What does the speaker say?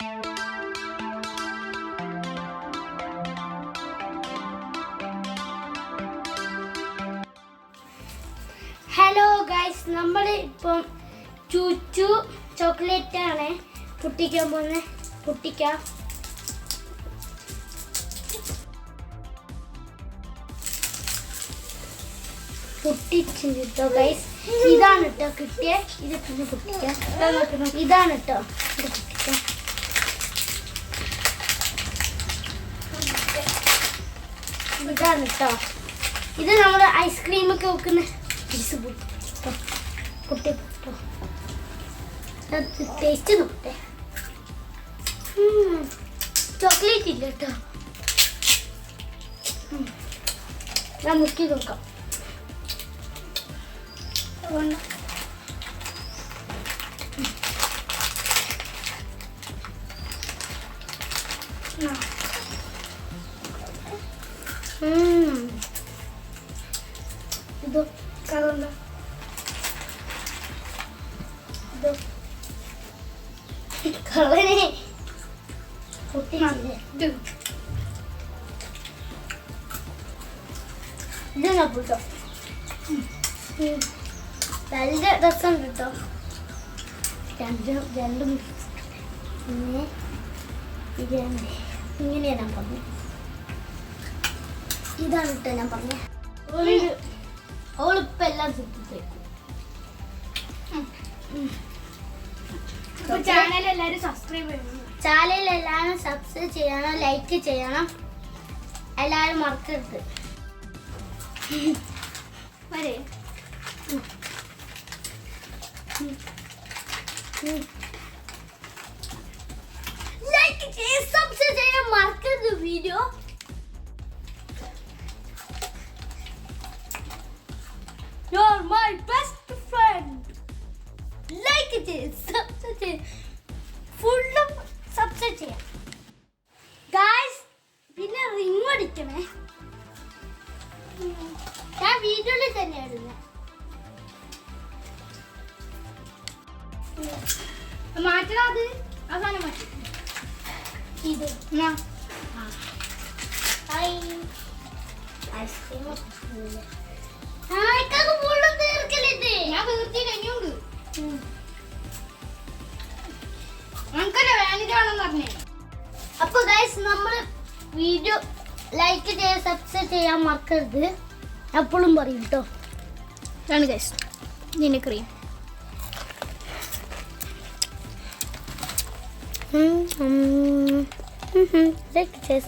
Hello guys, നമ്മൾ ഇപ്പം ചൂച്ചു chocolate ആണ് പൊട്ടിക്കാൻ പോകുന്നത്. പൊട്ടിക്കാം. പൊട്ടിച്ചു കേട്ടോ ഗൈസ്. ഇതാണ് കേട്ടോ കിട്ടിയ. ഇത് പിന്നെ പൊട്ടിക്കാം. ഇതാണ് കേട്ടോ. ഇത് പൊട്ടിക്കാം. ഇതാണ് കേട്ടോ. ഇത് നമ്മൾ ഐസ്ക്രീമൊക്കെ വെക്കുന്ന പീസ് പൊട്ടി ടേസ്റ്റ് നോക്കട്ടെ. ചോക്ലേറ്റ് ഇല്ല കേട്ടോ. ഞാൻ മുക്കി നോക്കാം. ഇത് കളറുണ്ടോ? ഇത് കളറേ പൊട്ടിച്ചില്ലേ? ഇത് നോട്ടോ. നല്ല രസം കേട്ടോ. രണ്ടും പിന്നെ ഇങ്ങനെയാണ് ഞാൻ പറഞ്ഞു. ഇതാണ് കേട്ടോ ഞാൻ പറഞ്ഞ. അവളിപ്പോ എല്ലാം ശ്രദ്ധിച്ചേക്കും. ചാനൽ എല്ലാവരും സബ്സ്ക്രൈബ് ചെയ്യണം, ലൈക്ക് ചെയ്യണം. എല്ലാവരും മറക്കരുത്. ലൈക്ക് ചെയ്ത് സബ്സ്ക്രൈബ് ചെയ്യാൻ മറക്കരുത്. Video You're my best friend. Like it, subscribe it. Full subscribe ചെയ്യാം. Guys, പിന്നെ റിംഗ് അടിക്കണേ. ഞാൻ വീഡിയോയിൽ തന്നെ ഇടുന്നത്. മാറ്റണം. അത് അവസാനം മാറ്റി. ഇത് ഐസ്ക്രീം അപ്പൊ ഗൈസ്, നമ്മള് വീഡിയോ ലൈക്ക് ചെയ്യാൻ സബ്സ്ക്രൈബ് ചെയ്യാൻ മറക്കരുത്. എപ്പോഴും പറയും കേട്ടോ. ഇതാണ് ഗൈസ് ഇതിന്റെ ക്രീം. ലൈക്ക് ചെയ്യാൻ